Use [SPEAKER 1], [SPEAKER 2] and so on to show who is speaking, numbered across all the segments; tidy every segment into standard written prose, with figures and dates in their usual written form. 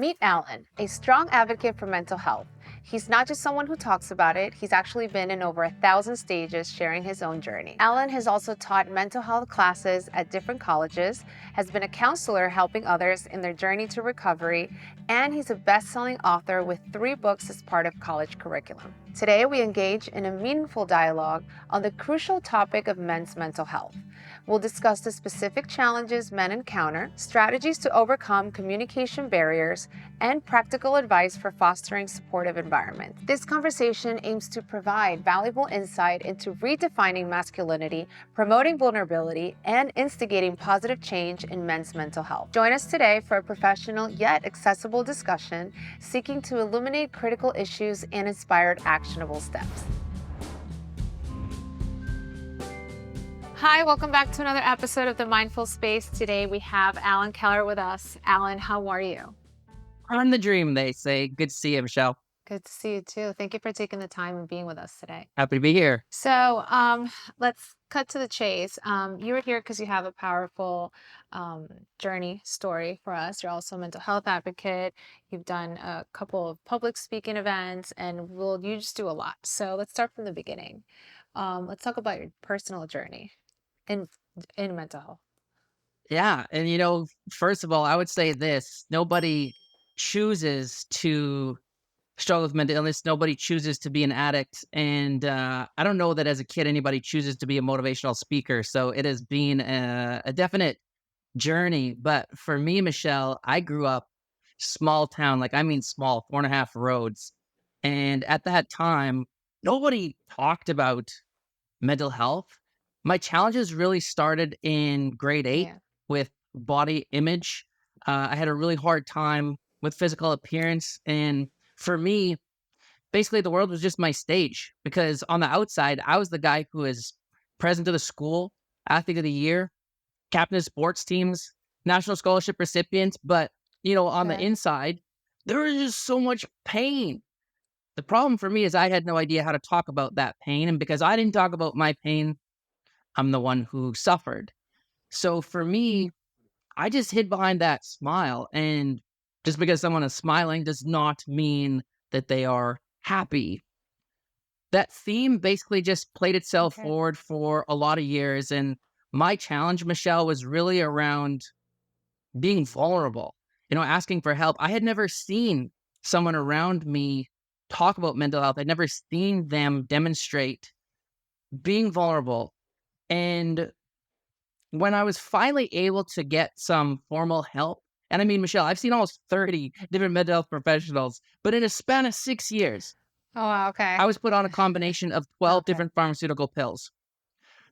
[SPEAKER 1] Meet Allan, a strong advocate for mental health. He's not just someone who talks about it, he's actually been in over 1,000 stages sharing his own journey. Allan has also taught mental health classes at different colleges, has been a counselor helping others in their journey to recovery, and he's a best-selling author with 3 books as part of college curriculum. Today, we engage in a meaningful dialogue on the crucial topic of men's mental health. We'll discuss the specific challenges men encounter, strategies to overcome communication barriers, and practical advice for fostering supportive environments. This conversation aims to provide valuable insight into redefining masculinity, promoting vulnerability, and instigating positive change in men's mental health. Join us today for a professional yet accessible discussion seeking to illuminate critical issues and inspire actionable steps. Hi, welcome back to another episode of The Mindful Space. Today we have Allan Kehler with us. Allan, how are you?
[SPEAKER 2] On the dream, they say. Good to see you, Michelle.
[SPEAKER 1] Good to see you too. Thank you for taking the time and being with us today.
[SPEAKER 2] Happy to be here.
[SPEAKER 1] So let's cut to the chase. You were here because you have a powerful journey story for us. You're also a mental health advocate. You've done a couple of public speaking events, and you just do a lot. So let's start from the beginning. Let's talk about your personal journey in mental health.
[SPEAKER 2] Yeah. And, first of all, I would say this. Nobody chooses to struggle with mental illness. Nobody chooses to be an addict. And I don't know that as a kid, anybody chooses to be a motivational speaker. So it has been a definite journey. But for me, Michelle, I grew up small town, small, 4.5 roads. And at that time, nobody talked about mental health. My challenges really started in grade 8
[SPEAKER 1] Yeah.
[SPEAKER 2] with body image. I had a really hard time with physical appearance. And for me, basically, the world was just my stage because on the outside, I was the guy who was president of the school, athlete of the year, captain of sports teams, national scholarship recipient. But, on the
[SPEAKER 1] Okay.
[SPEAKER 2] inside, there was just so much pain. The problem for me is I had no idea how to talk about that pain. And because I didn't talk about my pain, I'm the one who suffered. So for me, I just hid behind that smile. And just because someone is smiling does not mean that they are happy. That theme basically just played itself
[SPEAKER 1] Okay.
[SPEAKER 2] forward for a lot of years. And my challenge, Michelle, was really around being vulnerable, asking for help. I had never seen someone around me talk about mental health. I'd never seen them demonstrate being vulnerable. And when I was finally able to get some formal help, and I mean, Michelle, I've seen almost 30 different mental health professionals, but in a span of 6 years,
[SPEAKER 1] Oh, wow, okay.
[SPEAKER 2] I was put on a combination of 12
[SPEAKER 1] Okay.
[SPEAKER 2] different pharmaceutical pills.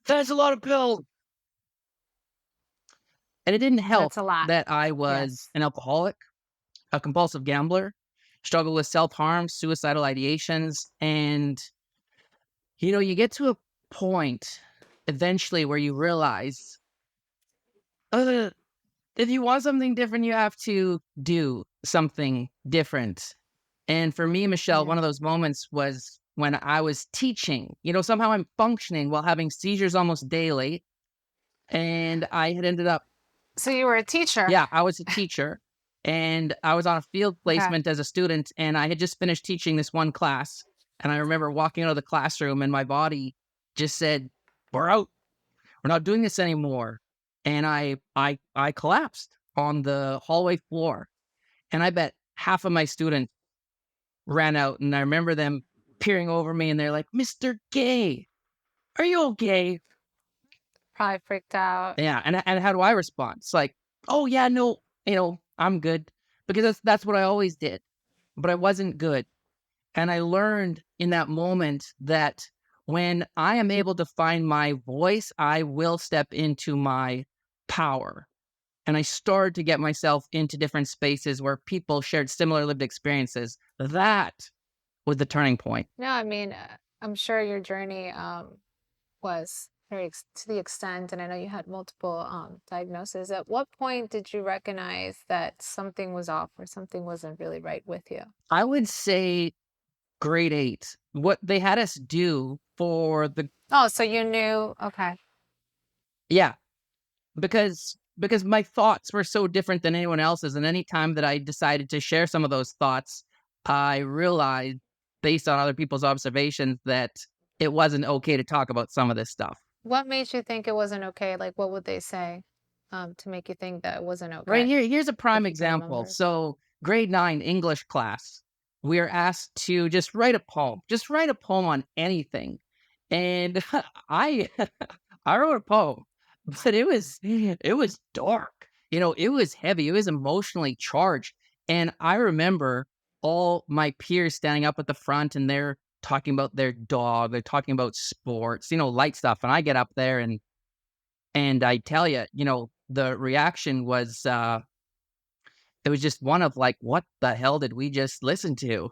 [SPEAKER 2] That's a lot of pills. And it didn't help
[SPEAKER 1] That's a lot.
[SPEAKER 2] that I was
[SPEAKER 1] Yes.
[SPEAKER 2] an alcoholic, a compulsive gambler, struggled with self-harm, suicidal ideations, and you get to a point eventually where you realize, uh, if you want something different, you have to do something different. And for me, Michelle, one
[SPEAKER 1] Yeah.
[SPEAKER 2] of those moments was when I was teaching. Somehow I'm functioning while having seizures almost daily. And I had ended up,
[SPEAKER 1] So you were a teacher.
[SPEAKER 2] yeah, I was a teacher and I was on a field
[SPEAKER 1] Okay.
[SPEAKER 2] placement as a student. And I had just finished teaching this one class. And I remember walking out of the classroom and my body just said, "We're out. We're not doing this anymore." And I collapsed on the hallway floor. And I bet half of my students ran out. And I remember them peering over me and they're like, "Mr. Gay, are you okay?"
[SPEAKER 1] Probably freaked out.
[SPEAKER 2] Yeah. And how do I respond? It's like, "Oh yeah, no, I'm good." Because that's what I always did. But I wasn't good. And I learned in that moment that when I am able to find my voice, I will step into my power. And I started to get myself into different spaces where people shared similar lived experiences. That was the turning point.
[SPEAKER 1] No, I mean, I'm sure your journey was to the extent, and I know you had multiple diagnoses. At what point did you recognize that something was off or something wasn't really right with you?
[SPEAKER 2] I would say grade 8. What they had us do for the
[SPEAKER 1] Oh, so you knew. Okay.
[SPEAKER 2] yeah, because because my thoughts were so different than anyone else's, and any time that I decided to share some of those thoughts, I realized, based on other people's observations, that it wasn't okay to talk about some of this stuff.
[SPEAKER 1] What made you think it wasn't okay? Like, what would they say, to make you think that it wasn't
[SPEAKER 2] Right
[SPEAKER 1] okay,
[SPEAKER 2] here's a prime
[SPEAKER 1] if you can
[SPEAKER 2] example.
[SPEAKER 1] remember?
[SPEAKER 2] So, grade 9 English class, we are asked to just write a poem. Just write a poem on anything. And I I wrote a poem, but it was dark. It was heavy. It was emotionally charged. And I remember all my peers standing up at the front, and they're talking about their dog. They're talking about sports, light stuff. And I get up there, and I tell you, the reaction was it was just one of like, what the hell did we just listen to?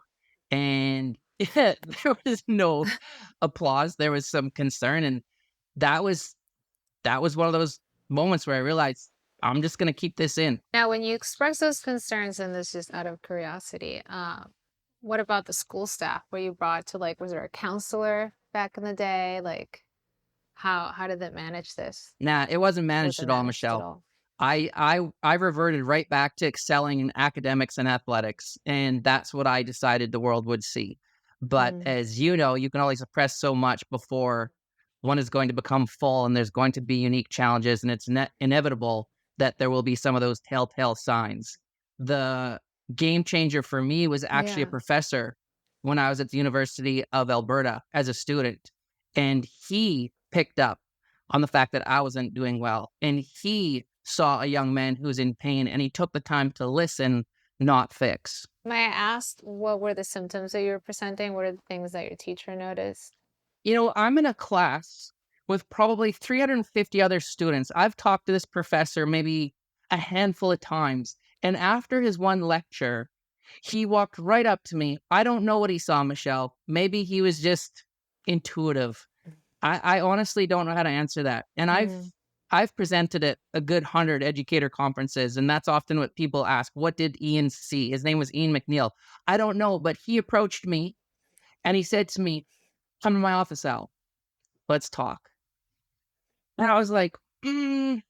[SPEAKER 2] And there was no applause. There was some concern, and that was one of those moments where I realized I'm just gonna keep this in.
[SPEAKER 1] Now, when you express those concerns, and this is out of curiosity, what about the school staff? Were you brought to, like, was there a counselor back in the day? Like, how did they manage this?
[SPEAKER 2] Nah, it wasn't managed
[SPEAKER 1] Was it
[SPEAKER 2] at all,
[SPEAKER 1] managed at
[SPEAKER 2] Michelle.
[SPEAKER 1] all?
[SPEAKER 2] I reverted right back to excelling in academics and athletics, and that's what I decided the world would see. But
[SPEAKER 1] Mm,
[SPEAKER 2] as you know, you can only suppress so much before one is going to become full, and there's going to be unique challenges, and it's inevitable that there will be some of those telltale signs. The game changer for me was actually a
[SPEAKER 1] yeah.
[SPEAKER 2] professor when I was at the University of Alberta as a student, and he picked up on the fact that I wasn't doing well. And he saw a young man who was in pain, and he took the time to listen, not fix.
[SPEAKER 1] May I ask, what were the symptoms that you were presenting? What are the things that your teacher noticed?
[SPEAKER 2] I'm in a class with probably 350 other students. I've talked to this professor maybe a handful of times. And after his one lecture, he walked right up to me. I don't know what he saw, Michelle. Maybe he was just intuitive. I honestly don't know how to answer that. And
[SPEAKER 1] Mm,
[SPEAKER 2] I've presented at a good 100 educator conferences, and that's often what people ask. What did Ian see? His name was Ian McNeil. I don't know, but he approached me and he said to me, "Come to my office, Al. Let's talk." And I was like,
[SPEAKER 1] okay.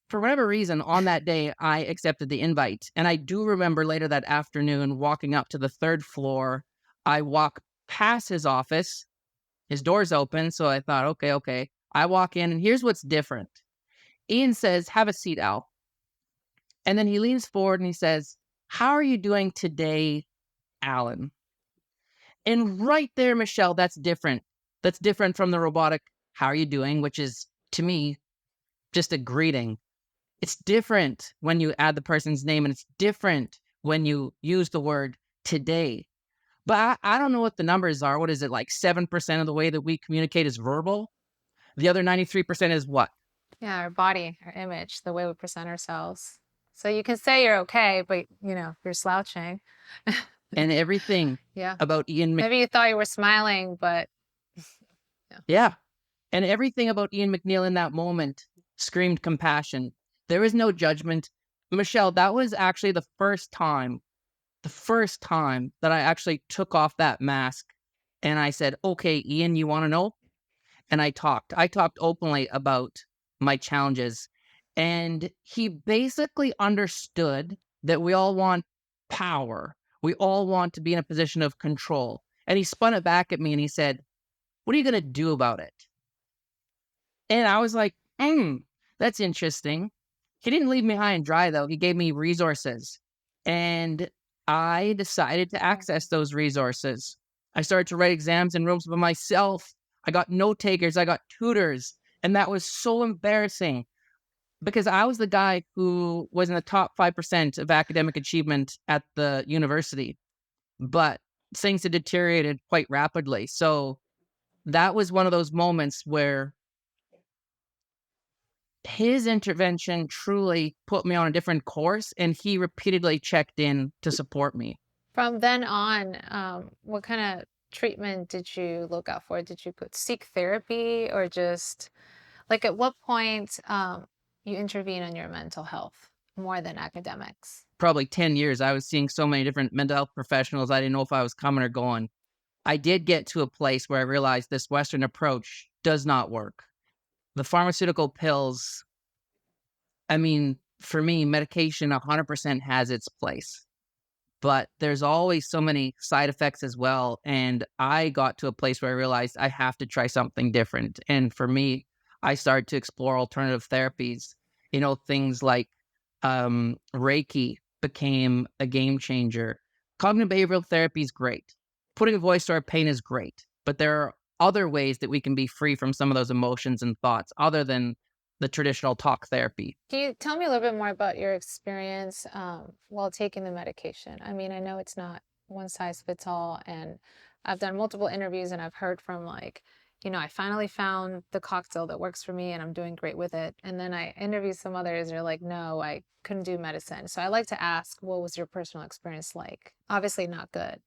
[SPEAKER 2] for whatever reason, on that day, I accepted the invite. And I do remember later that afternoon walking up to the third floor. I walk past his office. His door's open. So I thought, okay, okay. I walk in, and here's what's different. Ian says, "Have a seat, Al." And then he leans forward and he says, "How are you doing today, Allan?" And right there, Michelle, that's different. That's different from the robotic, "How are you doing?" which is, to me, just a greeting. It's different when you add the person's name, and it's different when you use the word today. But I don't know what the numbers are. What is it, like 7% of the way that we communicate is verbal? The other 93% is what?
[SPEAKER 1] Yeah, our body, our image, the way we present ourselves. So you can say you're okay, but you're slouching.
[SPEAKER 2] And everything
[SPEAKER 1] Yeah.
[SPEAKER 2] about Ian Mc
[SPEAKER 1] Maybe you thought you were smiling, but yeah.
[SPEAKER 2] Yeah. And everything about Ian McNeil in that moment screamed compassion. There was no judgment. Michelle, that was actually the first time that I actually took off that mask and I said, "Okay, Ian, you want to know?" And I talked. I talked openly about my challenges. And he basically understood that we all want power. We all want to be in a position of control. And he spun it back at me and he said, "What are you going to do about it?" And I was like, that's interesting." He didn't leave me high and dry, though. He gave me resources. And I decided to
[SPEAKER 1] Yeah.
[SPEAKER 2] access those resources. I started to write exams in rooms by myself. I got note takers, I got tutors. And that was so embarrassing because I was the guy who was in the top 5% of academic achievement at the university. But things had deteriorated quite rapidly. So that was one of those moments where his intervention truly put me on a different course, and he repeatedly checked in to support me.
[SPEAKER 1] From then on, what kind of treatment did you look out for? Did you seek therapy, or just like, at what point you intervene on your mental health more than academics?
[SPEAKER 2] Probably 10 years, I was seeing so many different mental health professionals, I didn't know if I was coming or going. I did get to a place where I realized this Western approach does not work. The pharmaceutical pills I mean, for me, medication 100% has its place, but there's always so many side effects as well. And I got to a place where I realized I have to try something different. And for me, I started to explore alternative therapies. Things like Reiki became a game changer. Cognitive behavioral therapy is great. Putting a voice to our pain is great. But there are other ways that we can be free from some of those emotions and thoughts other than the traditional talk therapy.
[SPEAKER 1] Can you tell me a little bit more about your experience while taking the medication? I mean, I know it's not one size fits all, and I've done multiple interviews and I've heard from like, I finally found the cocktail that works for me and I'm doing great with it. And then I interview some others, they're like, no, I couldn't do medicine. So I like to ask, what was your personal experience like? Obviously not good.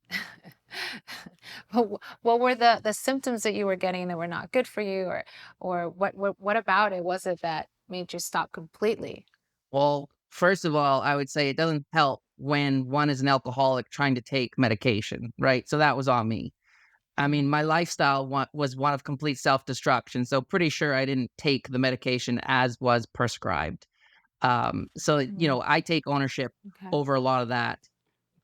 [SPEAKER 1] But what were the symptoms that you were getting that were not good for you, or what about it was it that made you stop completely?
[SPEAKER 2] Well, first of all, I would say it doesn't help when one is an alcoholic trying to take medication, right? So that was on me. I mean, my lifestyle was one of complete self destruction. So pretty sure I didn't take the medication as was prescribed.
[SPEAKER 1] Mm,
[SPEAKER 2] I take ownership
[SPEAKER 1] okay.
[SPEAKER 2] over a lot of that.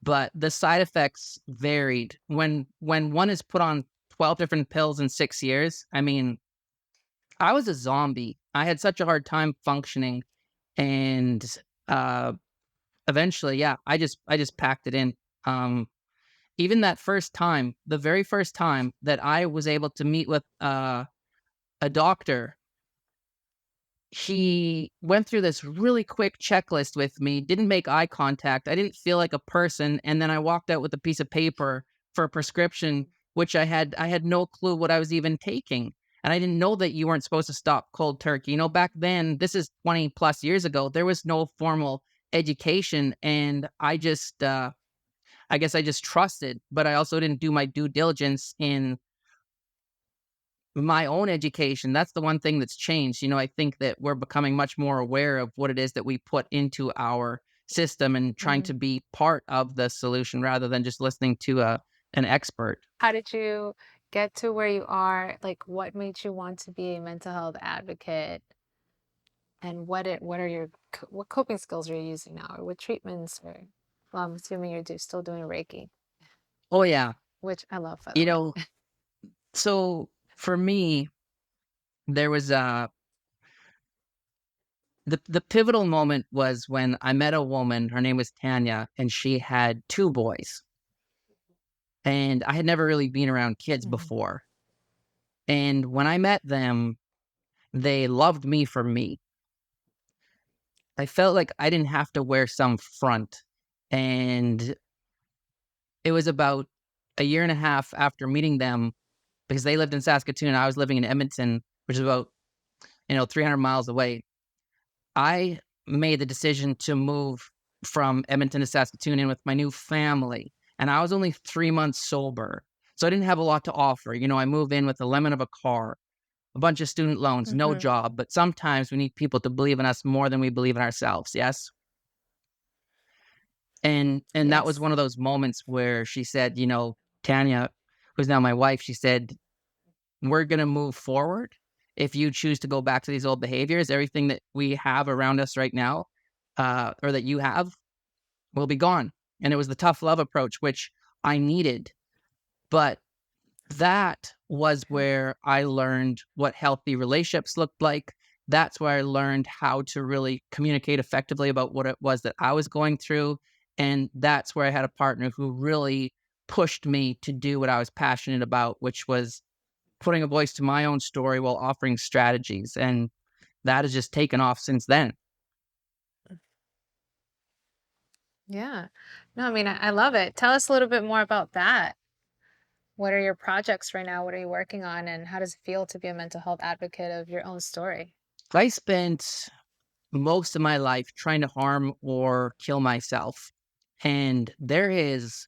[SPEAKER 2] But the side effects varied. When one is put on 12 different pills in 6 years, I mean, I was a zombie. I had such a hard time functioning, and uh, eventually, yeah, I just packed it in. Um, Even that first time, the very first time that I was able to meet with a doctor, he went through this really quick checklist with me, didn't make eye contact. I didn't feel like a person, and then I walked out with a piece of paper for a prescription, which I had no clue what I was even taking. And I didn't know that you weren't supposed to stop cold turkey. Back then, this is 20 plus years ago, there was no formal education, and I guess I just trusted, but I also didn't do my due diligence in my own education. That's the one thing that's changed. I think that we're becoming much more aware of what it is that we put into our system and trying
[SPEAKER 1] Mhm.
[SPEAKER 2] to be part of the solution rather than just listening to an expert.
[SPEAKER 1] How did you get to where you are? Like, what made you want to be a mental health advocate? And what are your what coping skills are you using now, or what treatments? Or well, I'm assuming you're still doing Reiki,
[SPEAKER 2] Oh yeah.
[SPEAKER 1] which I love, by the
[SPEAKER 2] You
[SPEAKER 1] way.
[SPEAKER 2] know, so for me, there was the pivotal moment was when I met a woman, her name was Tanya, and she had two boys. And I had never really been around kids
[SPEAKER 1] Mhm.
[SPEAKER 2] before. And when I met them, they loved me for me. I felt like I didn't have to wear some front. And it was about a year and a half after meeting them because they lived in Saskatoon. I was living in Edmonton, which is about, 300 miles away. I made the decision to move from Edmonton to Saskatoon in with my new family. And I was only 3 months sober. So I didn't have a lot to offer. I move in with the lemon of a car, a bunch of student loans, no
[SPEAKER 1] Mhm.
[SPEAKER 2] job. But sometimes we need people to believe in us more than we believe in ourselves. Yes. And that was
[SPEAKER 1] Yes.
[SPEAKER 2] one of those moments where she said, Tanya, who's now my wife, she said, "We're gonna move forward. If you choose to go back to these old behaviors, everything that we have around us right now, or that you have, will be gone." And it was the tough love approach, which I needed. But that was
[SPEAKER 1] Okay.
[SPEAKER 2] where I learned what healthy relationships looked like. That's where I learned how to really communicate effectively about what it was that I was going through. And that's where I had a partner who really pushed me to do what I was passionate about, which was putting a voice to my own story while offering strategies. And that has just taken off since then.
[SPEAKER 1] Yeah. No, I mean, I love it. Tell us a little bit more about that. What are your projects right now? What are you working on? And how does it feel to be a mental health advocate of your own story?
[SPEAKER 2] I spent most of my life trying to harm or kill myself. And there is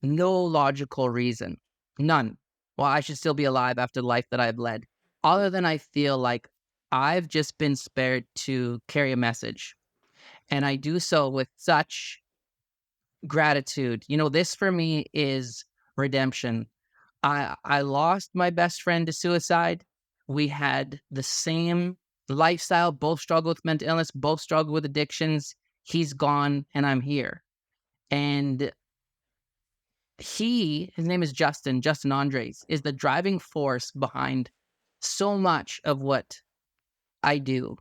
[SPEAKER 2] no logical reason, none, why I should still be alive after the life that I've led, other than I feel like I've just been spared to carry a message. And I do so with such gratitude. This for me is redemption. I lost my best friend to suicide. We had the same lifestyle, both struggle with mental illness, both struggle with addictions. He's gone and I'm here. And his name is Justin Andres, is the driving force behind so much of what I do.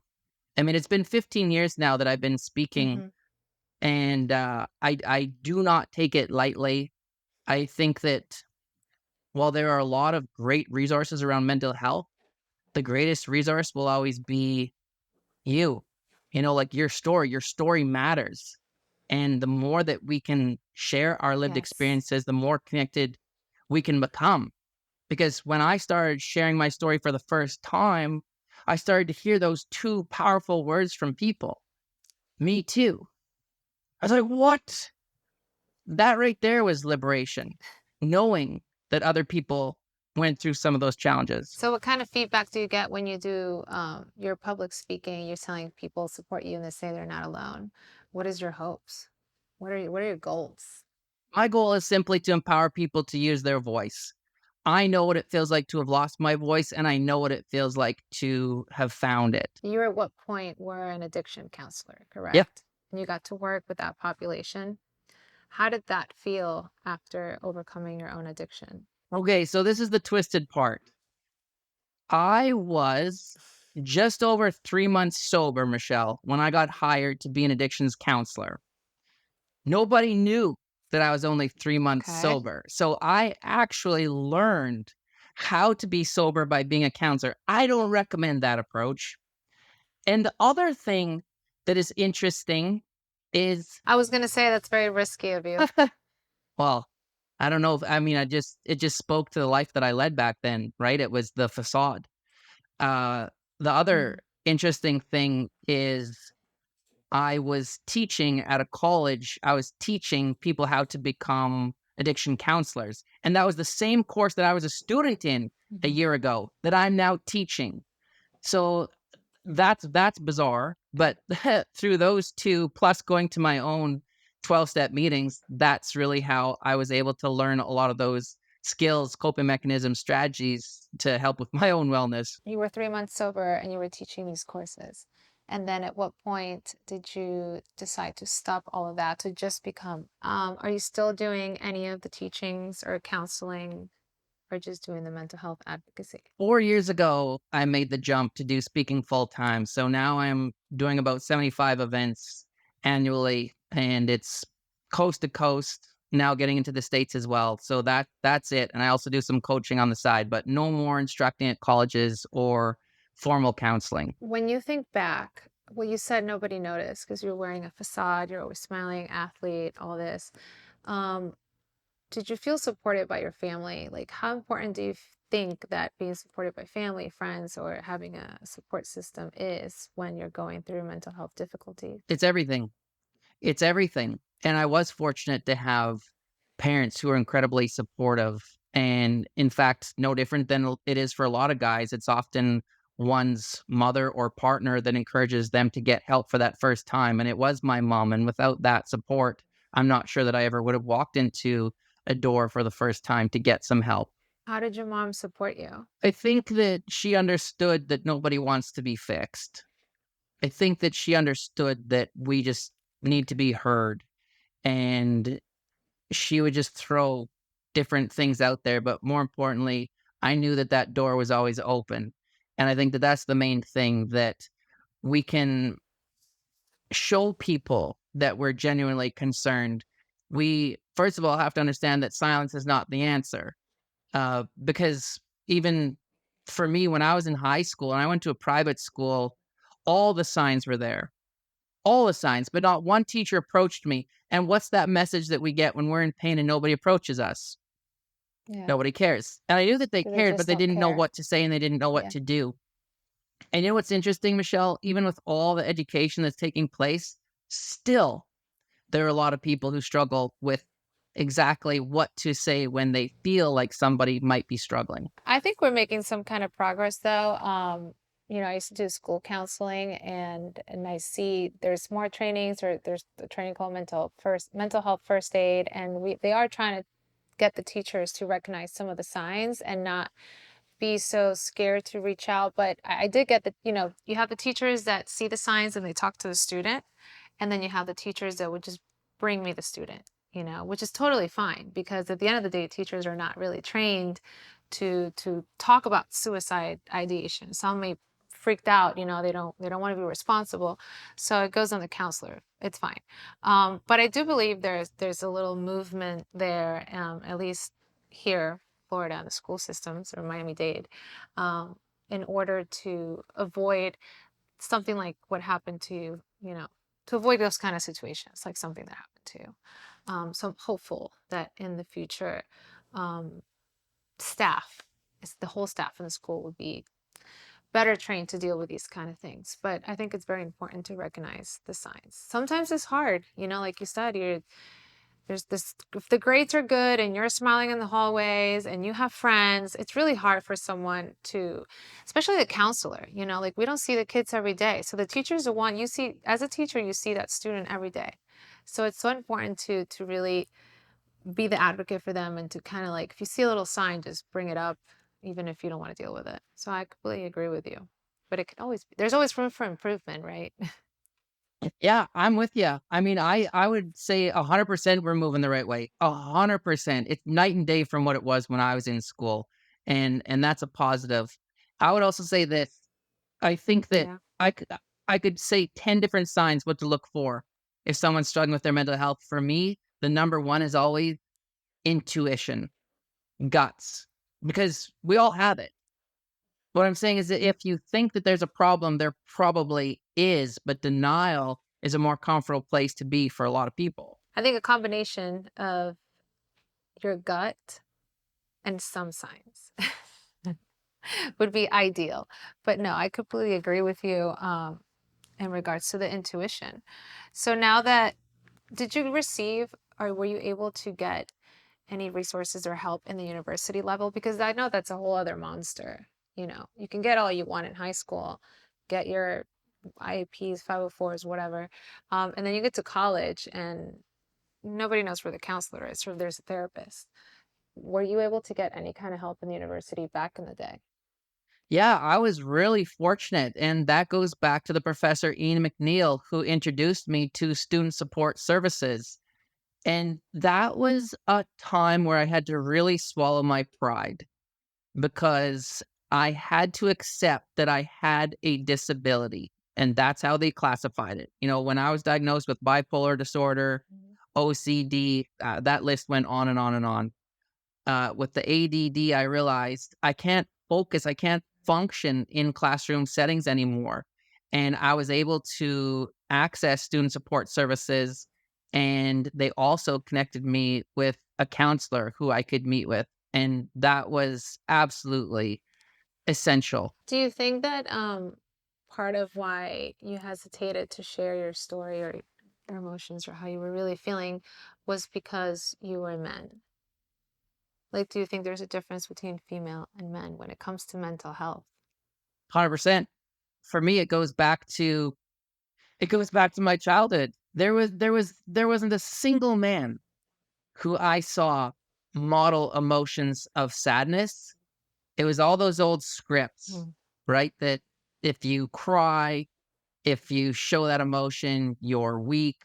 [SPEAKER 2] I mean, it's been 15 years now that I've been speaking,
[SPEAKER 1] Hmm.
[SPEAKER 2] and I do not take it lightly. I think that while there are a lot of great resources around mental health, the greatest resource will always be you. Like your story matters. And the more that we can share our lived
[SPEAKER 1] Yes.
[SPEAKER 2] experiences, the more connected we can become. Because when I started sharing my story for the first time, I started to hear those two powerful words from people. Me too. I was like, what? That right there was liberation. Knowing that other people went through some of those challenges.
[SPEAKER 1] So, what kind of feedback do you get when you do your public speaking? You're telling people support you and they say they're not alone. What is your hopes? What are your goals?
[SPEAKER 2] My goal is simply to empower people to use their voice. I know what it feels like to have lost my voice, and I know what it feels like to have found it.
[SPEAKER 1] You at what point were an addiction counselor,
[SPEAKER 2] Yeah.
[SPEAKER 1] correct? And you got to work with that population. How did that feel after overcoming your own addiction?
[SPEAKER 2] Okay, so this is the twisted part. I was just over 3 months sober, Michelle, when I got hired to be an addictions counselor. Nobody knew that I was only 3 months
[SPEAKER 1] Okay.
[SPEAKER 2] sober. So I actually learned how to be sober by being a counselor. I don't recommend that approach. And the other thing that is interesting is,
[SPEAKER 1] I was going to say that's very risky of you.
[SPEAKER 2] well, I don't know if I mean, it just spoke to the life that I led back then, right? It was the facade. Uh, the other
[SPEAKER 1] Mhm.
[SPEAKER 2] interesting thing is I was teaching at a college. I was teaching people how to become addiction counselors. And that was the same course that I was a student in a
[SPEAKER 1] Mhm.
[SPEAKER 2] year ago that I'm now teaching. So that's bizarre, but through those 2 plus going to my own 12-step meetings, that's really how I was able to learn a lot of those skills, coping mechanisms, strategies to help with my own wellness.
[SPEAKER 1] You were 3 months sober and you were teaching these courses. And then at what point did you decide to stop all of that to just become, are you still doing any of the teachings or counseling or just doing the mental health advocacy?
[SPEAKER 2] 4 years ago, I made the jump to do speaking full time. So now I'm doing about 75 events annually, and it's coast to coast, now getting into the States as well. So that's it. And I also do some coaching on the side, but no more instructing at colleges or formal counseling.
[SPEAKER 1] When you think back, well, you said nobody noticed because you're wearing a facade, you're always smiling, athlete, all this. Um, did you feel supported by your family? Like, how important do you think that being supported by family, friends, or having a support system is when you're going through mental health difficulties?
[SPEAKER 2] It's everything. It's everything. And I was fortunate to have parents who are incredibly supportive. And in fact, no different than it is for a lot of guys. It's often one's mother or partner that encourages them to get help for that first time. And it was my mom. And without that support, I'm not sure that I ever would have walked into a door for the first time to get some help.
[SPEAKER 1] How did your mom support you?
[SPEAKER 2] I think that she understood that nobody wants to be fixed. I think that she understood that we just need to be heard. And she would just throw different things out there, but more importantly, I knew that that door was always open, and I think that that's the main thing, that we can show people that we're genuinely concerned. We, first of all, have to understand that silence is not the answer, because even for me, when I was in high school and I went to a private school, all the signs were there. All the signs, but not one teacher approached me. And what's that message that we get when we're in pain and nobody approaches us?
[SPEAKER 1] Yeah.
[SPEAKER 2] Nobody cares. And I knew that they
[SPEAKER 1] They
[SPEAKER 2] cared, but
[SPEAKER 1] just
[SPEAKER 2] they
[SPEAKER 1] don't
[SPEAKER 2] didn't know
[SPEAKER 1] care.
[SPEAKER 2] what to say and they didn't know what
[SPEAKER 1] Yeah.
[SPEAKER 2] to do. And you know what's interesting, Michelle? Even with all the education that's taking place, still there are a lot of people who struggle with exactly what to say when they feel like somebody might be struggling.
[SPEAKER 1] I think we're making some kind of progress though. I used to do school counseling and I see there's more trainings or there's the training called mental health first aid and they are trying to get the teachers to recognize some of the signs and not be so scared to reach out. But I did get that, you have the teachers that see the signs and they talk to the student. And then you have the teachers that would just bring me the student, which is totally fine because at the end of the day, teachers are not really trained to talk about suicide ideation. Some may freaked out, they don't want to be responsible. So it goes on the counselor. It's fine. But I do believe there's a little movement there, at least here, Florida, and the school systems or Miami-Dade, in order to avoid something like what happened to you, to avoid those kind of situations, like something that happened to you. So I'm hopeful that in the future, um, staff, the whole staff in the school would be better trained to deal with these kind of things. But I think it's very important to recognize the signs. Sometimes it's hard, like you said, there's this, if the grades are good and you're smiling in the hallways and you have friends, it's really hard for someone to, especially the counselor, like we don't see the kids every day. So the teacher's the one you see, as a teacher, you see that student every day. So it's so important to really be the advocate for them and to kind of like, if you see a little sign, just bring it up, even if you don't want to deal with it. So I completely agree with you. But it can always be, there's always room for improvement, right?
[SPEAKER 2] Yeah, I'm with you. I mean, I would say 100% we're moving the right way. 100%. It's night and day from what it was when I was in school, and that's a positive. I would also say this. I think that
[SPEAKER 1] Yeah.
[SPEAKER 2] I could say 10 different signs what to look for if someone's struggling with their mental health. For me, the number one is always intuition, guts, because we all have it. What I'm saying is that if you think that there's a problem, there probably is, but denial is a more comfortable place to be for a lot of people.
[SPEAKER 1] I think a combination of your gut and some signs would be ideal. But no, I completely agree with you in regards to the intuition. So now that, did you receive or were you able to get any resources or help in the university level? Because I know that's a whole other monster. You can get all you want in high school, get your IEPs, 504s, whatever. And then you get to college and nobody knows where the counselor is, or there's a therapist. Were you able to get any kind of help in the university back in the day?
[SPEAKER 2] Yeah, I was really fortunate, and that goes back to the professor Ian McNeil who introduced me to student support services. And that was a time where I had to really swallow my pride because I had to accept that I had a disability, and that's how they classified it. When I was diagnosed with bipolar disorder,
[SPEAKER 1] Mhm.
[SPEAKER 2] OCD, that list went on and on and on. With the ADD, I realized I can't focus, I can't function in classroom settings anymore. And I was able to access student support services, and they also connected me with a counselor who I could meet with. And that was absolutely essential.
[SPEAKER 1] Do you think that part of why you hesitated to share your story or your emotions or how you were really feeling was because you were men? Like, do you think there's a difference between female and men when it comes to mental health?
[SPEAKER 2] 100%. For me, it goes back to my childhood. There wasn't a single man who I saw model emotions of sadness. It was all those old scripts,
[SPEAKER 1] Mm.
[SPEAKER 2] right? That if you cry, if you show that emotion, you're weak.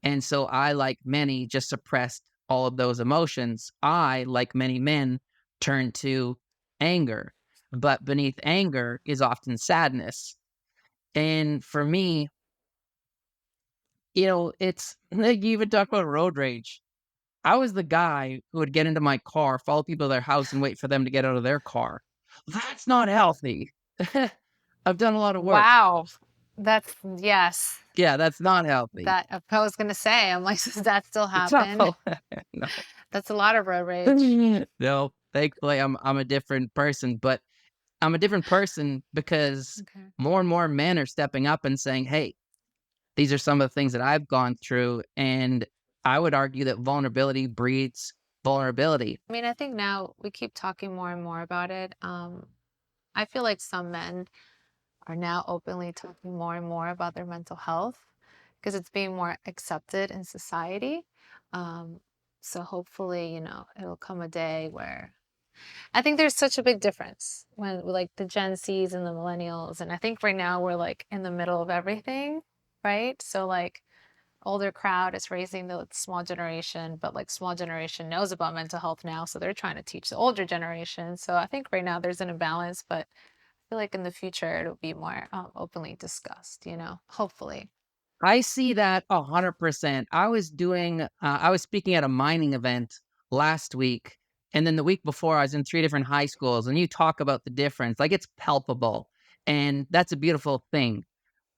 [SPEAKER 2] And so I, like many, just suppressed all of those emotions. I, like many men, turned to anger. But beneath anger is often sadness. And for me, it's like you even talk about road rage. I was the guy who would get into my car, follow people to their house, and wait for them to get out of their car. That's not healthy. I've done a lot of work.
[SPEAKER 1] Wow. That's, yes.
[SPEAKER 2] Yeah, that's not healthy.
[SPEAKER 1] That I was gonna say, I'm like, does that still
[SPEAKER 2] It's not
[SPEAKER 1] happen?
[SPEAKER 2] no.
[SPEAKER 1] That's a lot of road rage.
[SPEAKER 2] No, thankfully, I'm a different person, but I'm a different person because
[SPEAKER 1] Okay.
[SPEAKER 2] more and more men are stepping up and saying, "Hey, these are some of the things that I've gone through," and I would argue that vulnerability breeds vulnerability.
[SPEAKER 1] I mean, I think now we keep talking more and more about it. I feel like some men are now openly talking more and more about their mental health because it's being more accepted in society. Um, so hopefully, it'll come a day where I think there's such a big difference when like the Gen Zs and the millennials, and I think right now we're like in the middle of everything, right? So like older crowd is raising the small generation, but like small generation knows about mental health now, so they're trying to teach the older generation. So I think right now there's an imbalance, but I feel like in the future it'll be more openly discussed, hopefully.
[SPEAKER 2] I see that 100%. I was speaking at a mining event last week, and then the week before, I was in 3 different high schools, and you talk about the difference, like, it's palpable, and that's a beautiful thing.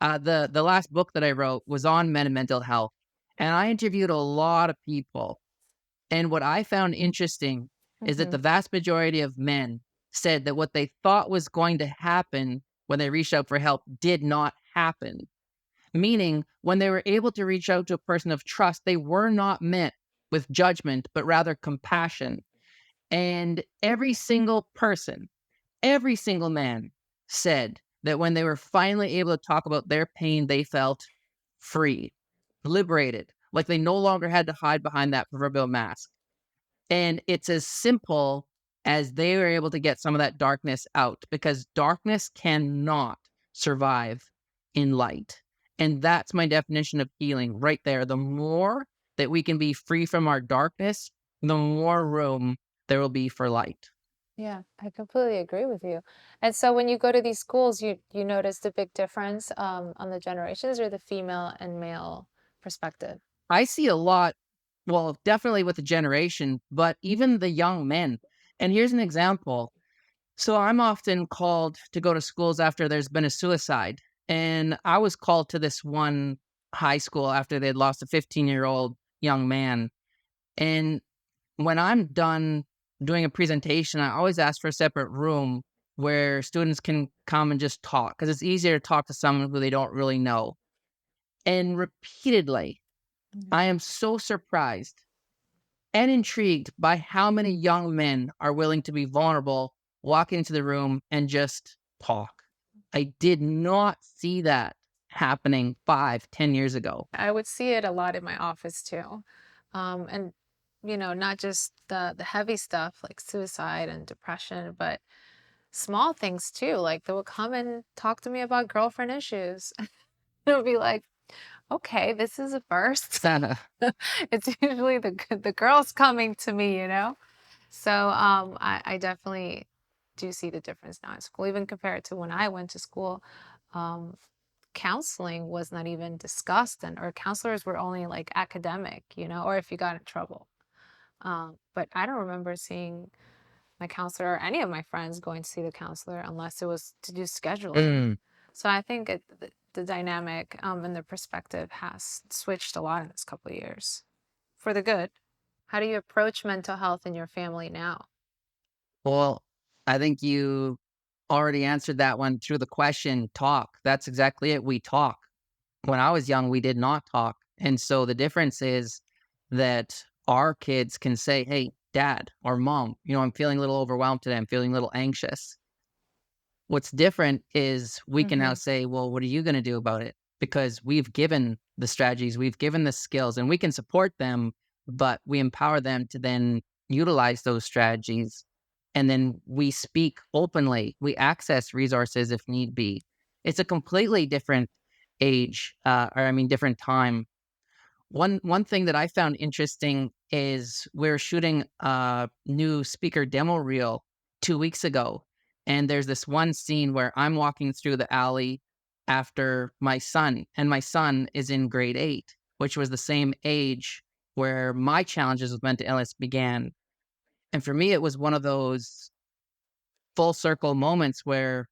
[SPEAKER 2] The last book that I wrote was on men and mental health, and I interviewed a lot of people, and what I found interesting is that
[SPEAKER 1] Hmm.
[SPEAKER 2] the vast majority of men said that what they thought was going to happen when they reached out for help did not happen. Meaning, when they were able to reach out to a person of trust, they were not met with judgment, but rather compassion. And every single person, every single man said that when they were finally able to talk about their pain, they felt free, liberated, like they no longer had to hide behind that proverbial mask. And it's as simple as they were able to get some of that darkness out because darkness cannot survive in light. And that's my definition of healing right there. The more that we can be free from our darkness, the more room there will be for light.
[SPEAKER 1] Yeah, I completely agree with you. And so when you go to these schools, you notice the big difference on the generations or the female and male perspective.
[SPEAKER 2] I see a lot, well, definitely with the generation, but even the young men. And here's an example. So I'm often called to go to schools after there's been a suicide. And I was called to this one high school after they'd lost a 15-year-old young man. And when I'm done doing a presentation, I always ask for a separate room where students can come and just talk because it's easier to talk to someone who they don't really know. And repeatedly, I am so surprised and intrigued by how many young men are willing to be vulnerable, walk into the room, and just talk. I did not see that happening 5, 10 years ago.
[SPEAKER 1] I would see it a lot in my office too. And not just the heavy stuff like suicide and depression, but small things too. Like they would come and talk to me about girlfriend issues. It would be like, okay, this is a first.
[SPEAKER 2] Santa.
[SPEAKER 1] It's usually the girls coming to me. So I definitely do see the difference now in school, even compared to when I went to school. Um, Counseling was not even discussed, and or counselors were only like academic, or if you got in trouble. But I don't remember seeing my counselor or any of my friends going to see the counselor unless it was to do scheduling.
[SPEAKER 2] Mm.
[SPEAKER 1] So I think the dynamic and the perspective has switched a lot in this couple of years for the good. How do you approach mental health in your family now?
[SPEAKER 2] Well, I think you already answered that one through the question talk. That's exactly it. We talk. When I was young, we did not talk. And so the difference is that our kids can say, "Hey, dad or mom, I'm feeling a little overwhelmed today. I'm feeling a little anxious." What's different is we can now
[SPEAKER 1] Hmm.
[SPEAKER 2] say, "Well, what are you going to do about it?" Because we've given the strategies, we've given the skills, and we can support them, but we empower them to then utilize those strategies. And then we speak openly, we access resources if need be. It's a completely different age, or I mean, different time. One thing that I found interesting is we're shooting a new speaker demo reel 2 weeks ago, and there's this one scene where I'm walking through the alley after my son, and my son is in grade 8, which was the same age where my challenges with mental illness began. And for me, it was one of those full circle moments where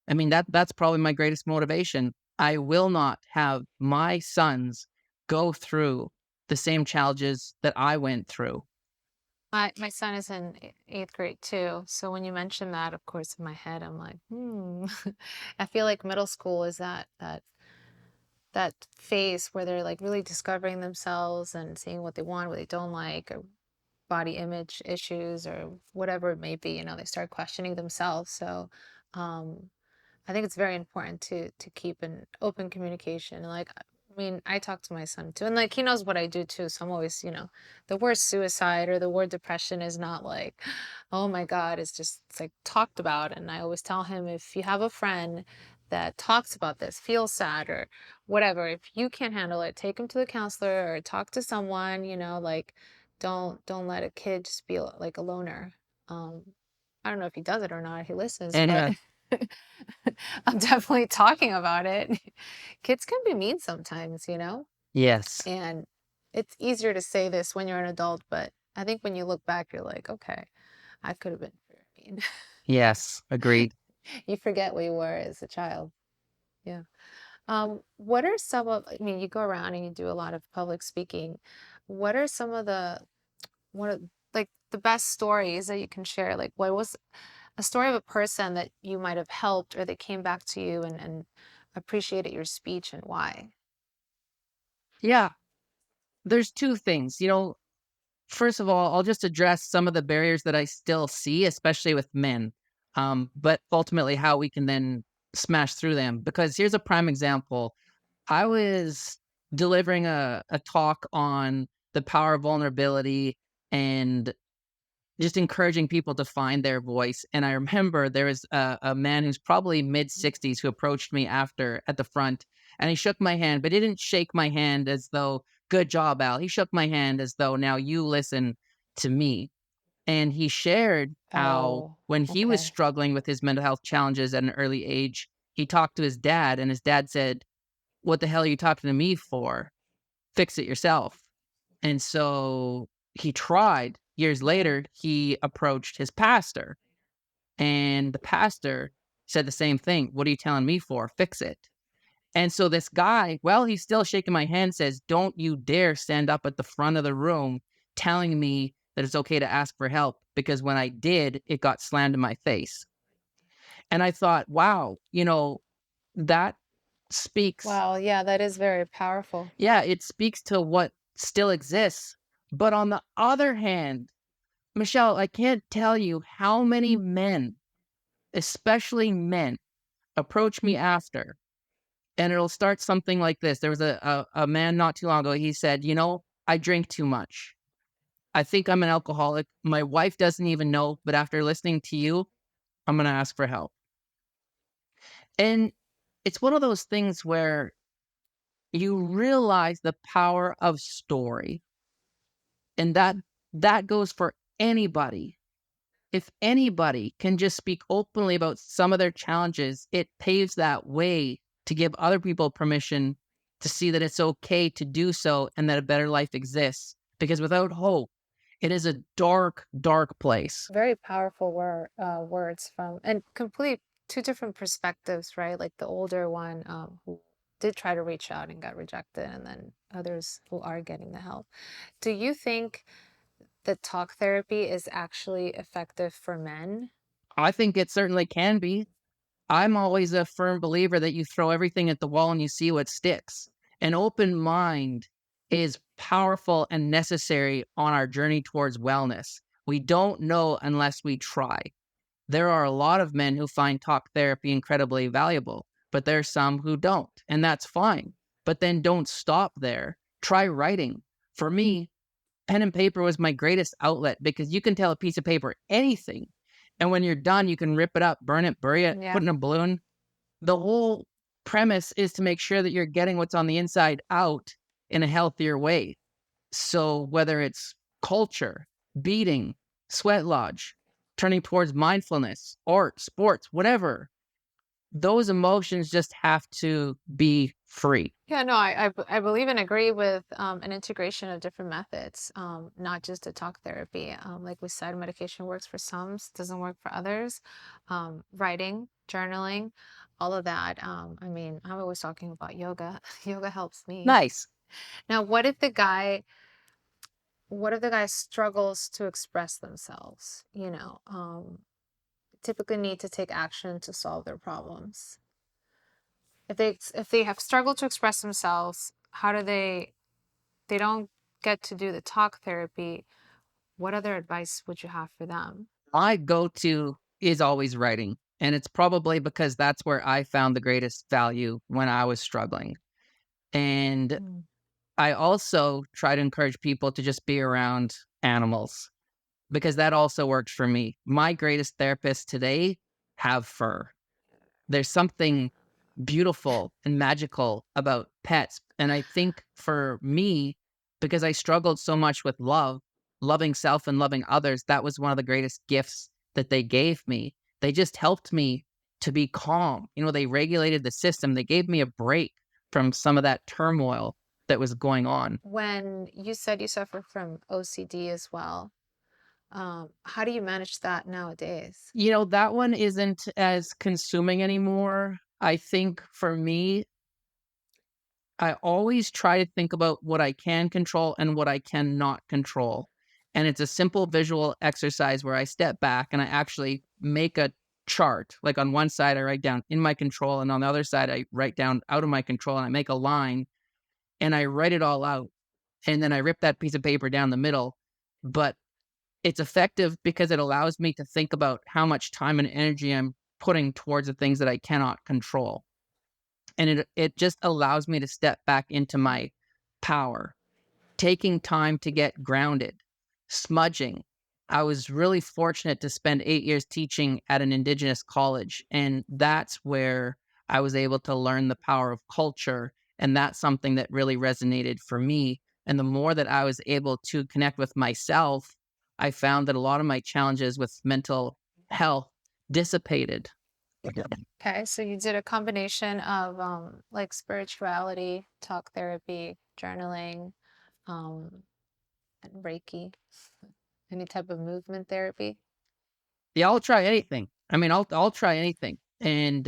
[SPEAKER 2] I mean, that's probably my greatest motivation. I will not have my sons go through the same challenges that I went through.
[SPEAKER 1] My son is in eighth grade too. So when you mention that, of course, in my head, I'm like, hmm. I feel like middle school is that phase where they're like really discovering themselves and seeing what they want, what they don't like, or body image issues or whatever it may be. They start questioning themselves. So um, I think it's very important to keep an open communication. Like I mean, I talk to my son too, and like he knows what I do too. So I'm always, the word suicide or the word depression is not like, oh my God, it's like talked about. And I always tell him if you have a friend that talks about this, feels sad or whatever, if you can't handle it, take him to the counselor or talk to someone, like don't let a kid just be like a loner. I don't know if he does it or not, he listens,
[SPEAKER 2] And,
[SPEAKER 1] but I'm definitely talking about it. Kids can be mean sometimes,
[SPEAKER 2] yes,
[SPEAKER 1] and it's easier to say this when you're an adult, but I think when you look back, you're like, okay, I could have been very mean.
[SPEAKER 2] yes, agreed.
[SPEAKER 1] You forget what you were as a child. Yeah. What are some of, I mean, you go around and you do a lot of public speaking. What are some of what are, like the best stories that you can share? Like, what was a story of a person that you might have helped or that came back to you and appreciated your speech and why?
[SPEAKER 2] Yeah, there's 2 things, first of all, I'll just address some of the barriers that I still see, especially with men, but ultimately how we can then smash through them. Because here's a prime example. I was delivering a talk on the power of vulnerability and just encouraging people to find their voice. And I remember there was a man who's probably mid 60s who approached me after at the front and he shook my hand, but he didn't shake my hand as though, good job, Al. He shook my hand as though, now you listen to me. And he shared how
[SPEAKER 1] Oh,
[SPEAKER 2] when he was
[SPEAKER 1] okay.
[SPEAKER 2] struggling with his mental health challenges at an early age, he talked to his dad, and his dad said, "What the hell are you talking to me for? Fix it yourself." And so he tried. Years
[SPEAKER 1] Okay.
[SPEAKER 2] later, he approached his pastor, and the pastor said the same thing. "What are you telling me for? Fix it." And so this guy, while he's still shaking my hand, says, "Don't you dare stand up at the front of the room telling me that it's okay to ask for help, because when I did, it got slammed in my face." And I thought, wow, that speaks,
[SPEAKER 1] Wow, yeah, that is very powerful.
[SPEAKER 2] yeah, it speaks to what still exists. But on the other hand, Michelle, I can't tell you how many men, especially men, approach me after, and it'll start something like this. There was a man not too long ago. He said, I drink too much. I think I'm an alcoholic. My wife doesn't even know, but after listening to you, I'm going to ask for help. And it's one of those things where you realize the power of story, and that goes for anybody. If anybody can just speak openly about some of their challenges, it paves that way to give other people permission to see that it's okay to do so and that a better life exists. Because without hope, it is a dark, dark place.
[SPEAKER 1] Very powerful words from and complete two different perspectives, right? Like the older one who did try to reach out and got rejected, and then others who are getting the help. Do you think that talk therapy is actually effective for men?
[SPEAKER 2] I think it certainly can be. I'm always a firm believer that you throw everything at the wall and you see what sticks. An open mind is powerful and necessary on our journey towards wellness. We don't know unless we try. There are a lot of men who find talk therapy incredibly valuable, but there's some who don't, and that's fine. But then don't stop there. Try writing. For me, pen and paper was my greatest outlet because you can tell a piece of paper anything. And when you're done, you can rip it up, burn it, bury it,
[SPEAKER 1] Yeah.
[SPEAKER 2] put it in a balloon. The whole premise is to make sure that you're getting what's on the inside out in a healthier way. So whether it's culture, beading, sweat lodge, turning towards mindfulness, art, sports, whatever, those emotions just have to be free.
[SPEAKER 1] Yeah, no, I believe and agree with an integration of different methods, not just a talk therapy. Like we said, medication works for some, doesn't work for others. Writing, journaling, all of that. I mean, I'm always talking about yoga. Yoga helps me.
[SPEAKER 2] Nice.
[SPEAKER 1] Now, what if the guy struggles to express themselves? Typically need to take action to solve their problems. If they have struggled to express themselves, how do they don't get to do the talk therapy, what other advice would you have for them?
[SPEAKER 2] My go-to is always writing, and it's probably because that's where I found the greatest value when I was struggling. And
[SPEAKER 1] Mm.
[SPEAKER 2] I also try to encourage people to just be around animals because that also worked for me. My greatest therapists today have fur. There's something beautiful and magical about pets. And I think for me, because I struggled so much with love, loving self and loving others, that was one of the greatest gifts that they gave me. They just helped me to be calm. They regulated the system. They gave me a break from some of that turmoil that was going on.
[SPEAKER 1] When you said you suffer from OCD as well, how do you manage that nowadays?
[SPEAKER 2] That one isn't as consuming anymore. I think for me, I always try to think about what I can control and what I cannot control. And it's a simple visual exercise where I step back and I actually make a chart. Like on one side, I write down in my control, and on the other side, I write down out of my control, and I make a line and I write it all out. And then I rip that piece of paper down the middle. But it's effective because it allows me to think about how much time and energy I'm putting towards the things that I cannot control. And it just allows me to step back into my power, taking time to get grounded, smudging. I was really fortunate to spend 8 years teaching at an indigenous college, and that's where I was able to learn the power of culture, and that's something that really resonated for me. And the more that I was able to connect with myself, I found that a lot of my challenges with mental health dissipated.
[SPEAKER 1] Okay, so you did a combination of like spirituality, talk therapy, journaling, um, and Reiki, any type of movement therapy.
[SPEAKER 2] Yeah, I'll try anything. I mean, I'll try anything. And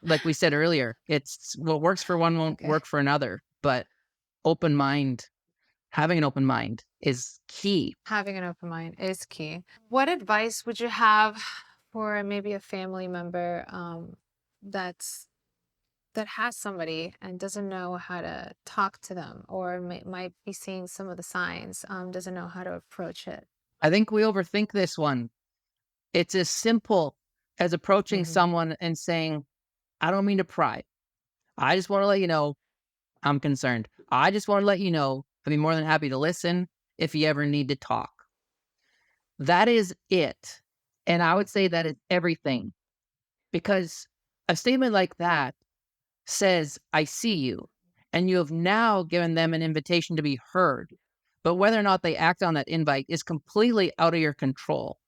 [SPEAKER 2] like we said earlier, it's what works for one won't
[SPEAKER 1] Okay.
[SPEAKER 2] work for another. But open mind, having an open mind is key.
[SPEAKER 1] Having an open mind is key. What advice would you have for maybe a family member that's that has somebody and doesn't know how to talk to them, or might be seeing some of the signs, doesn't know how to approach it?
[SPEAKER 2] I think we overthink this one. It's as simple as approaching
[SPEAKER 1] Hmm.
[SPEAKER 2] someone and saying, I don't mean to pry. I just want to let you know I'm concerned. I just want to let you know I'd be more than happy to listen if you ever need to talk. That is it. And I would say that is everything because a statement like that says, I see you. And you have now given them an invitation to be heard. But whether or not they act on that invite is completely out of your control.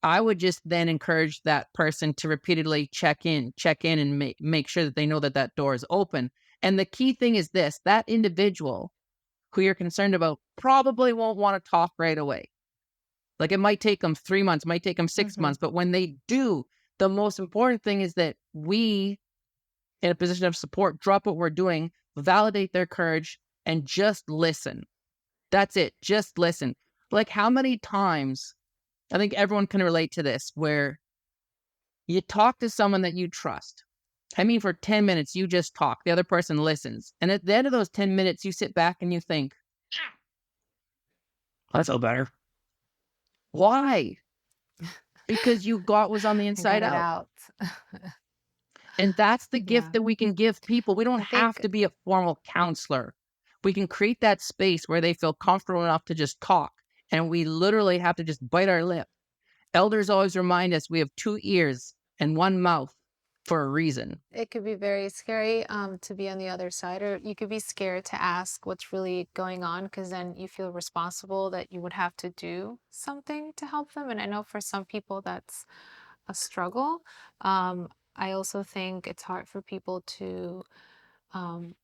[SPEAKER 2] I would just then encourage that person to repeatedly check in and make sure that they know that that door is open. And the key thing is this, that individual who you're concerned about probably won't want to talk right away. Like it might take them 3 months, might take them 6 months.
[SPEAKER 1] Hmm.
[SPEAKER 2] But when they do, the most important thing is that we in a position of support, drop what we're doing, validate their courage, and just listen. That's it. Just listen. Like, how many times, I think everyone can relate to this, where you talk to someone that you trust. I mean, for 10 minutes, you just talk, the other person listens. And at the end of those 10 minutes, you sit back and you think, that's all better. Why? Because you got was on the
[SPEAKER 1] Get
[SPEAKER 2] inside
[SPEAKER 1] it
[SPEAKER 2] out.
[SPEAKER 1] out.
[SPEAKER 2] And that's the gift
[SPEAKER 1] Yeah,
[SPEAKER 2] that we can give people. We don't
[SPEAKER 1] I
[SPEAKER 2] have
[SPEAKER 1] think
[SPEAKER 2] to be a formal counselor. We can create that space where they feel comfortable enough to just talk. And we literally have to just bite our lip. Elders always remind us we have 2 ears and 1 mouth for a reason.
[SPEAKER 1] it could be very scary to be on the other side, or you could be scared to ask what's really going on because then you feel responsible that you would have to do something to help them. And I know for some people that's a struggle. Um, I also think it's hard for people to um,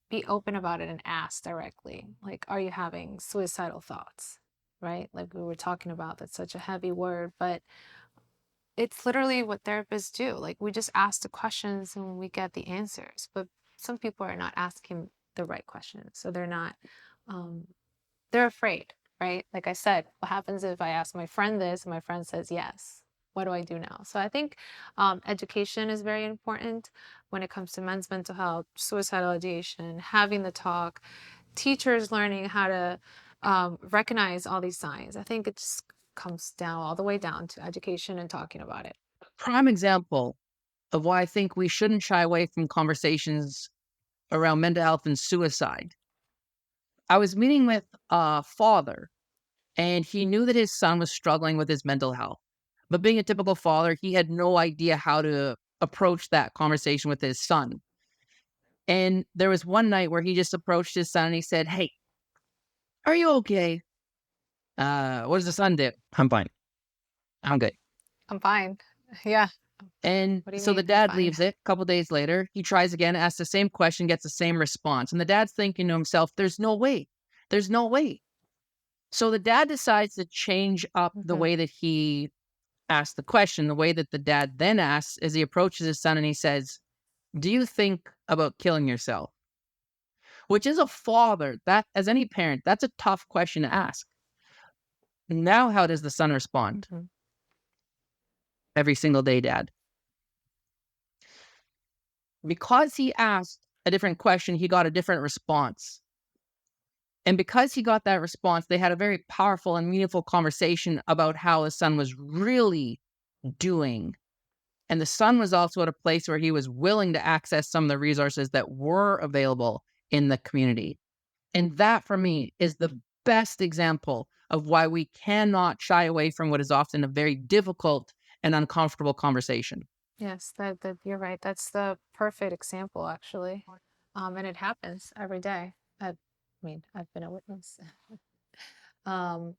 [SPEAKER 1] be open about it and ask directly. Like, are you having suicidal thoughts? Right? Like we were talking about, that's such a heavy word, but it's literally what therapists do. Like we just ask the questions and we get the answers. But some people are not asking the right questions. So um, they're afraid, right? Like I said, what happens if I ask my friend this and my friend says yes? What do I do now? So I think education is very important when it comes to men's mental health, suicidal ideation, having the talk, teachers learning how to recognize all these signs. I think it just comes down all the way down to education and talking about it.
[SPEAKER 2] Prime example. of why I think we shouldn't shy away from conversations around mental health and suicide. I was meeting with a father, and he knew that his son was struggling with his mental health. But being a typical father, he had no idea how to approach that conversation with his son. And there was one night where he just approached his son and he said, "Hey, are you okay? What does the son do?" "I'm fine. I'm good."
[SPEAKER 1] I'm fine. Yeah.
[SPEAKER 2] And
[SPEAKER 1] What do you
[SPEAKER 2] so the
[SPEAKER 1] mean? I'm
[SPEAKER 2] dad
[SPEAKER 1] fine.
[SPEAKER 2] leaves it. A couple days later, he tries again, asks the same question, gets the same response. And the dad's thinking to himself, there's no way. There's no way. So the dad decides to change up the
[SPEAKER 1] Mhm.
[SPEAKER 2] way that he asks the question. The way that the dad then asks is he approaches his son and he says, "Do you think about killing yourself?" Which is a father, that as any parent, that's a tough question to ask. Now, how does the son respond?
[SPEAKER 1] Mhm.
[SPEAKER 2] Every single day, Dad. Because he asked a different question, he got a different response. And because he got that response, they had a very powerful and meaningful conversation about how his son was really doing. And the son was also at a place where he was willing to access some of the resources that were available in the community. And that, for me, is the best example of why we cannot shy away from what is often a very difficult and uncomfortable conversation.
[SPEAKER 1] Yes, that you're right. That's the perfect example, actually. And it happens every day. I've been a witness. Um,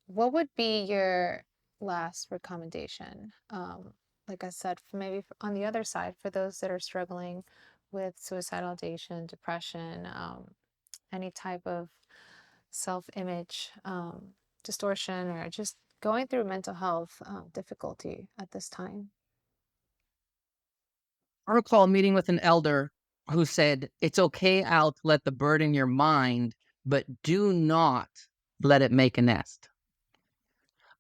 [SPEAKER 1] what would be your last recommendation? Like I said, for maybe on the other side, for those that are struggling with suicidal ideation, depression, any type of self-image distortion, or just going through mental health difficulty at this time.
[SPEAKER 2] I recall meeting with an elder who said, "It's okay, Al, to let the bird in your mind, but do not let it make a nest."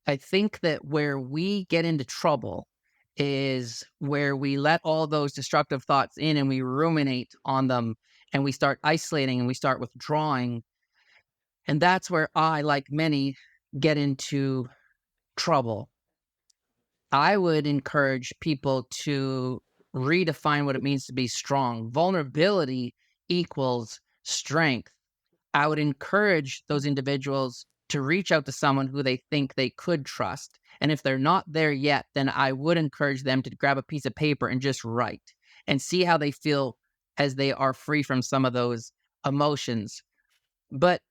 [SPEAKER 2] I think that where we get into trouble is where we let all those destructive thoughts in and we ruminate on them and we start isolating and we start withdrawing. And that's where I, like many, get into trouble. I would encourage people to redefine what it means to be strong. Vulnerability equals strength. I would encourage those individuals to reach out to someone who they think they could trust. And if they're not there yet, then I would encourage them to grab a piece of paper and just write and see how they feel as they are free from some of those emotions. But,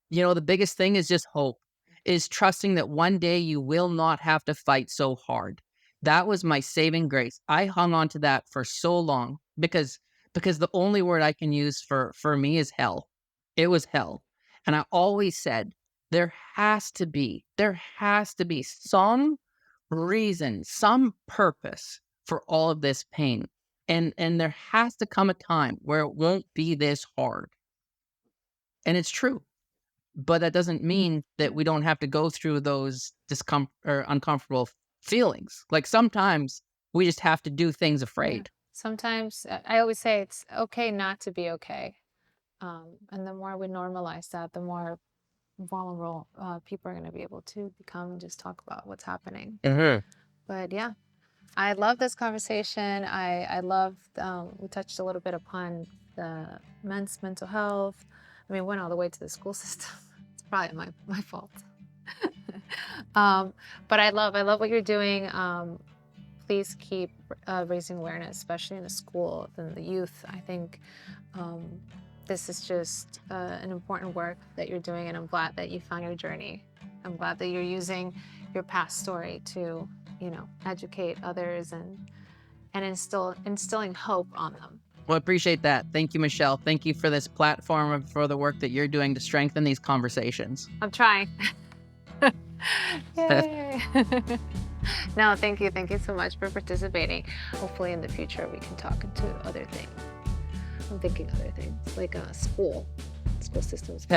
[SPEAKER 2] the biggest thing is just hope, is trusting that one day you will not have to fight so hard. That was my saving grace. I hung on to that for so long because the only word I can use for me is hell. It was hell. And I always said there has to be some reason, some purpose for all of this pain. And there has to come a time where it won't be this hard. And it's true. But that doesn't mean that we don't have to go through those discomfort or uncomfortable feelings. Like sometimes we just have to do things
[SPEAKER 1] Yeah.
[SPEAKER 2] afraid.
[SPEAKER 1] Sometimes I always say it's okay not to be okay. And the more we normalize that, the more vulnerable people are going to be able to become and just talk about what's happening.
[SPEAKER 2] Mhm.
[SPEAKER 1] But yeah, I love this conversation. I love, we touched a little bit upon the men's mental health. I mean, went all the way to the school system. It's probably my fault. um, but I love what you're doing. Please keep raising awareness, especially in the school and the youth. I think um, this is just an important work that you're doing, and I'm glad that you found your journey. I'm glad that you're using your past story to, educate others and instilling hope on them.
[SPEAKER 2] Well, I appreciate that. Thank you, Michelle. Thank you for this platform and for the work that you're doing to strengthen these conversations.
[SPEAKER 1] I'm trying. Yay! No, thank you. Thank you so much for participating. Hopefully in the future we can talk into other things. I'm thinking other things, like school systems.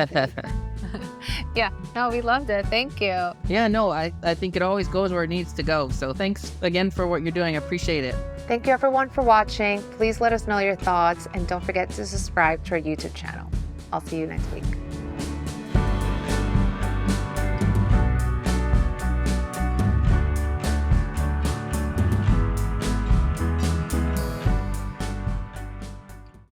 [SPEAKER 1] Yeah, no, we loved it. Thank you.
[SPEAKER 2] Yeah, no, I think it always goes where it needs to go. So thanks again for what you're doing. I appreciate it.
[SPEAKER 1] Thank you everyone for watching. Please let us know your thoughts and don't forget to subscribe to our YouTube channel. I'll see you next week.